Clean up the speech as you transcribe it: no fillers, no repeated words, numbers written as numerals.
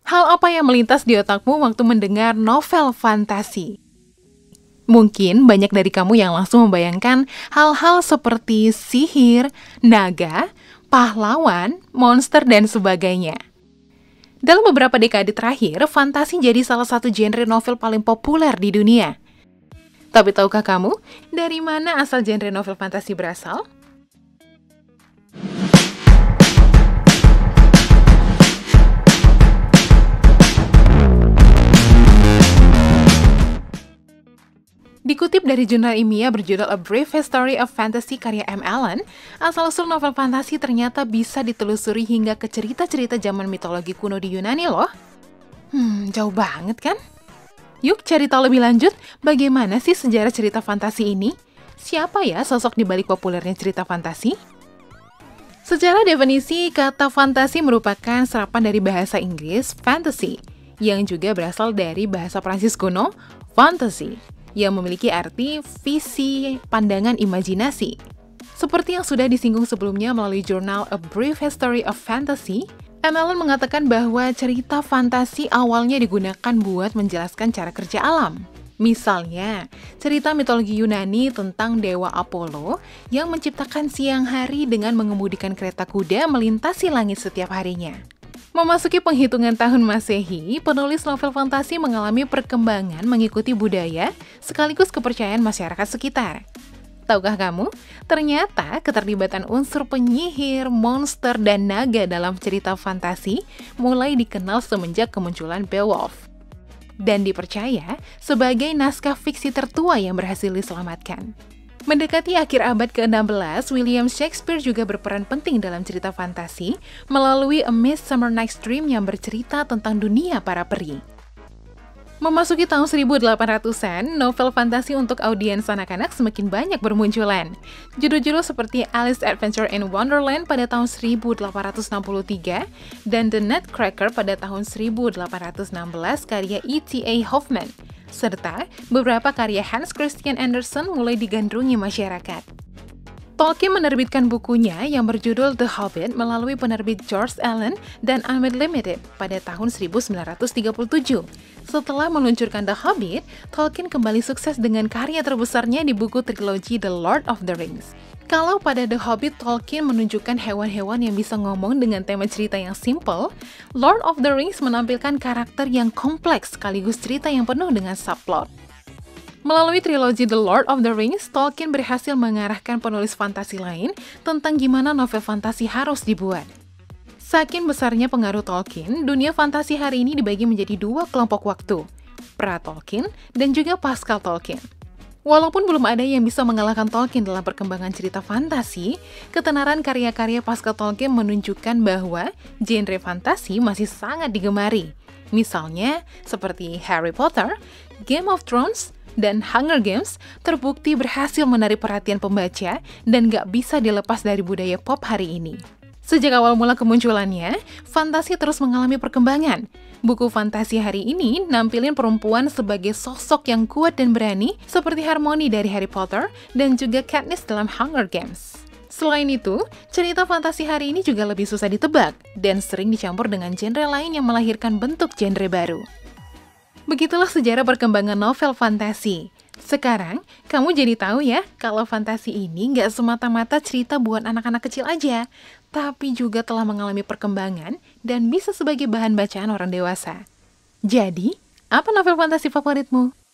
Hal apa yang melintas di otakmu waktu mendengar novel fantasi? Mungkin banyak dari kamu yang langsung membayangkan hal-hal seperti sihir, naga, pahlawan, monster, dan sebagainya. Dalam beberapa dekade terakhir, fantasi jadi salah satu genre novel paling populer di dunia. Tapi tahukah kamu, dari mana asal genre novel fantasi berasal? Dikutip dari jurnal ilmiah berjudul A Brief History of Fantasy karya M. Allen, asal-usul novel fantasi ternyata bisa ditelusuri hingga ke cerita-cerita zaman mitologi kuno di Yunani loh. Jauh banget kan? Yuk cari tahu lebih lanjut, bagaimana sih sejarah cerita fantasi ini? Siapa ya sosok di balik populernya cerita fantasi? Secara definisi, kata fantasi merupakan serapan dari bahasa Inggris fantasy, yang juga berasal dari bahasa Prancis kuno, fantasy, yang memiliki arti visi, pandangan, imajinasi. Seperti yang sudah disinggung sebelumnya melalui jurnal A Brief History of Fantasy, M. Allen mengatakan bahwa cerita fantasi awalnya digunakan buat menjelaskan cara kerja alam. Misalnya, cerita mitologi Yunani tentang Dewa Apollo yang menciptakan siang hari dengan mengemudikan kereta kuda melintasi langit setiap harinya. Memasuki penghitungan tahun Masehi, penulis novel fantasi mengalami perkembangan mengikuti budaya sekaligus kepercayaan masyarakat sekitar. Tahukah kamu, ternyata keterlibatan unsur penyihir, monster, dan naga dalam cerita fantasi mulai dikenal semenjak kemunculan Beowulf. Dan dipercaya sebagai naskah fiksi tertua yang berhasil diselamatkan. Mendekati akhir abad ke-16, William Shakespeare juga berperan penting dalam cerita fantasi melalui A Midsummer Night's Dream yang bercerita tentang dunia para peri. Memasuki tahun 1800-an, novel fantasi untuk audiens anak-anak semakin banyak bermunculan. Judul-judul seperti Alice Adventure in Wonderland pada tahun 1863 dan The Nutcracker pada tahun 1816 karya E.T.A. Hoffmann, serta beberapa karya Hans Christian Andersen mulai digandrungi masyarakat. Tolkien menerbitkan bukunya yang berjudul The Hobbit melalui penerbit George Allen dan Unlimited pada tahun 1937. Setelah meluncurkan The Hobbit, Tolkien kembali sukses dengan karya terbesarnya di buku trilogi The Lord of the Rings. Kalau pada The Hobbit, Tolkien menunjukkan hewan-hewan yang bisa ngomong dengan tema cerita yang simple, Lord of the Rings menampilkan karakter yang kompleks sekaligus cerita yang penuh dengan subplot. Melalui trilogi The Lord of the Rings, Tolkien berhasil mengarahkan penulis fantasi lain tentang gimana novel fantasi harus dibuat. Saking besarnya pengaruh Tolkien, dunia fantasi hari ini dibagi menjadi dua kelompok waktu, pra-Tolkien dan juga pasca Tolkien. Walaupun belum ada yang bisa mengalahkan Tolkien dalam perkembangan cerita fantasi, ketenaran karya-karya pasca Tolkien menunjukkan bahwa genre fantasi masih sangat digemari. Misalnya, seperti Harry Potter, Game of Thrones, dan Hunger Games terbukti berhasil menarik perhatian pembaca dan gak bisa dilepas dari budaya pop hari ini. Sejak awal mula kemunculannya, fantasi terus mengalami perkembangan. Buku fantasi hari ini nampilin perempuan sebagai sosok yang kuat dan berani seperti Hermione dari Harry Potter dan juga Katniss dalam Hunger Games. Selain itu, cerita fantasi hari ini juga lebih susah ditebak dan sering dicampur dengan genre lain yang melahirkan bentuk genre baru. Begitulah sejarah perkembangan novel fantasi. Sekarang, kamu jadi tahu ya, kalau fantasi ini nggak semata-mata cerita buat anak-anak kecil aja, tapi juga telah mengalami perkembangan dan bisa sebagai bahan bacaan orang dewasa. Jadi, apa novel fantasi favoritmu?